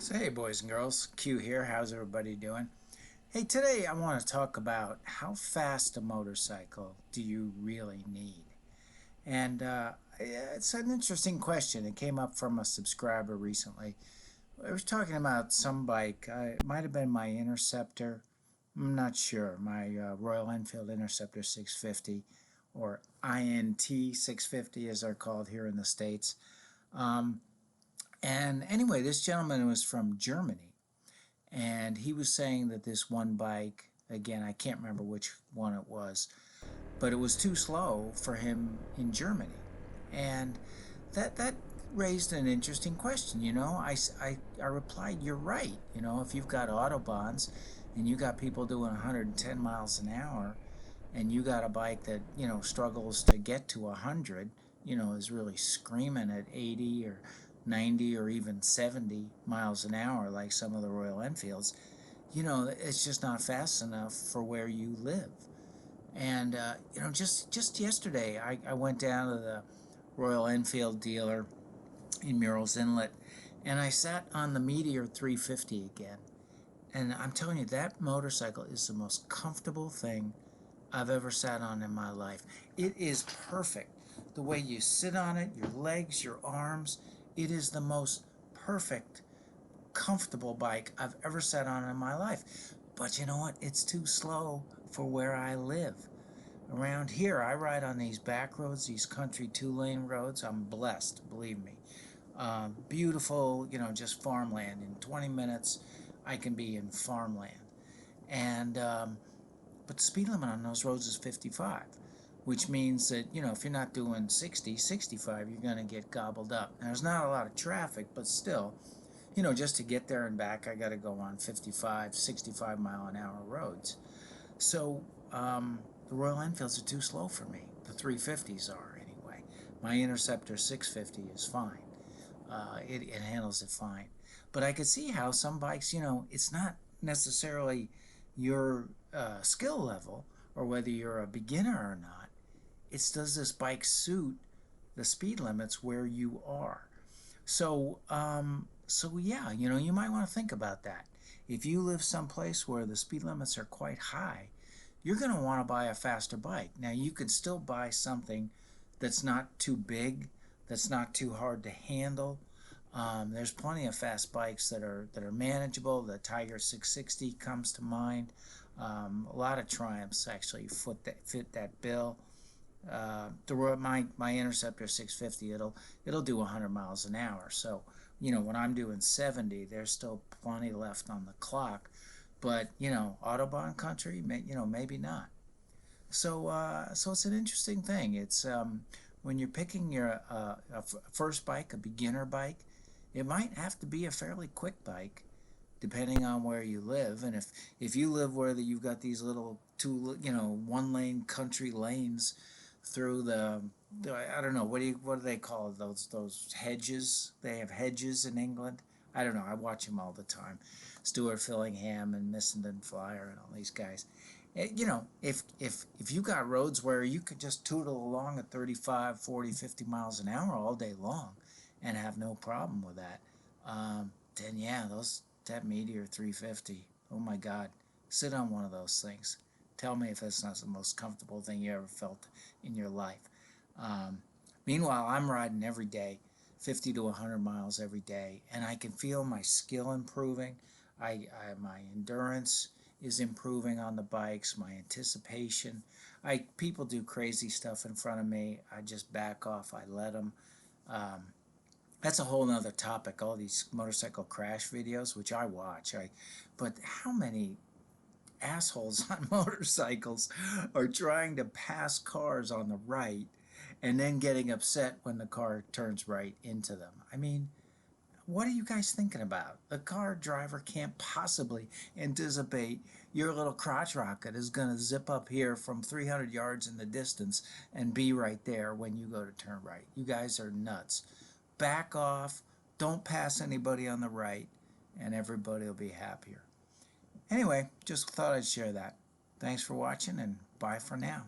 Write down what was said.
So hey boys and girls, Q here. How's everybody doing? Hey, today I want to talk about how fast a motorcycle do you really need? And it's an interesting question. It came up from a subscriber recently. I was talking about some bike. It might have been my Interceptor. I'm not sure. My Royal Enfield Interceptor 650, or INT 650 as they're called here in the States. And anyway, this gentleman was from Germany. And he was saying that this one bike, again, I can't remember which one it was, but it was too slow for him in Germany. And that raised an interesting question. I replied, you're right. If you've got autobahns and you got people doing 110 miles an hour, and you got a bike that struggles to get to 100, is really screaming at 80 or 90 or even 70 miles an hour like some of the Royal Enfields, it's just not fast enough for where you live. And just yesterday I went down to the Royal Enfield dealer in Murrells Inlet, and I sat on the Meteor 350 again. And I'm telling you, that motorcycle is the most comfortable thing I've ever sat on in my life. It is perfect. The way you sit on it, your legs, your arms, it is the most perfect, comfortable bike I've ever sat on in my life. But you know what? It's too slow for where I live. Around here, I ride on these back roads, these country two-lane roads. I'm blessed, believe me. Beautiful, just farmland. In 20 minutes, I can be in farmland. And but the speed limit on those roads is 55, which means that, if you're not doing 60, 65, you're going to get gobbled up. Now, there's not a lot of traffic, but still, just to get there and back, I got to go on 55, 65 mile an hour roads. So the Royal Enfields are too slow for me. The 350s are, anyway. My Interceptor 650 is fine. It handles it fine. But I could see how some bikes, it's not necessarily your skill level or whether you're a beginner or not. It's, does this bike suit the speed limits where you are? So yeah, you might want to think about that. If you live someplace where the speed limits are quite high, you're going to want to buy a faster bike. Now, you could still buy something that's not too big, that's not too hard to handle. There's plenty of fast bikes that are manageable. The Tiger 660 comes to mind. A lot of Triumphs actually fit that bill. My Interceptor 650, it'll do 100 miles an hour. So when I'm doing 70, there's still plenty left on the clock. But Autobahn country, maybe not. So it's an interesting thing. It's when you're picking your first bike, a beginner bike, it might have to be a fairly quick bike, depending on where you live. And if you live where you've got these little one lane country lanes through I don't know, what do they call those hedges? They have hedges in England. I don't know. I watch them all the time. Stuart Fillingham and Missenden Flyer and all these guys. If you got roads where you could just tootle along at 35, 40, 50 miles an hour all day long and have no problem with that, then yeah, that Meteor 350, oh my God, sit on one of those things. Tell me if that's not the most comfortable thing you ever felt in your life. Meanwhile, I'm riding every day, 50 to 100 miles every day, and I can feel my skill improving. My endurance is improving on the bikes, my anticipation. People do crazy stuff in front of me. I just back off. I let them. That's a whole nother topic, all these motorcycle crash videos, which I watch. But how many assholes on motorcycles are trying to pass cars on the right and then getting upset when the car turns right into them? I mean, what are you guys thinking about? The car driver can't possibly anticipate your little crotch rocket is going to zip up here from 300 yards in the distance and be right there when you go to turn right. You guys are nuts. Back off. Don't pass anybody on the right, and everybody will be happier. Anyway, just thought I'd share that. Thanks for watching, and bye for now.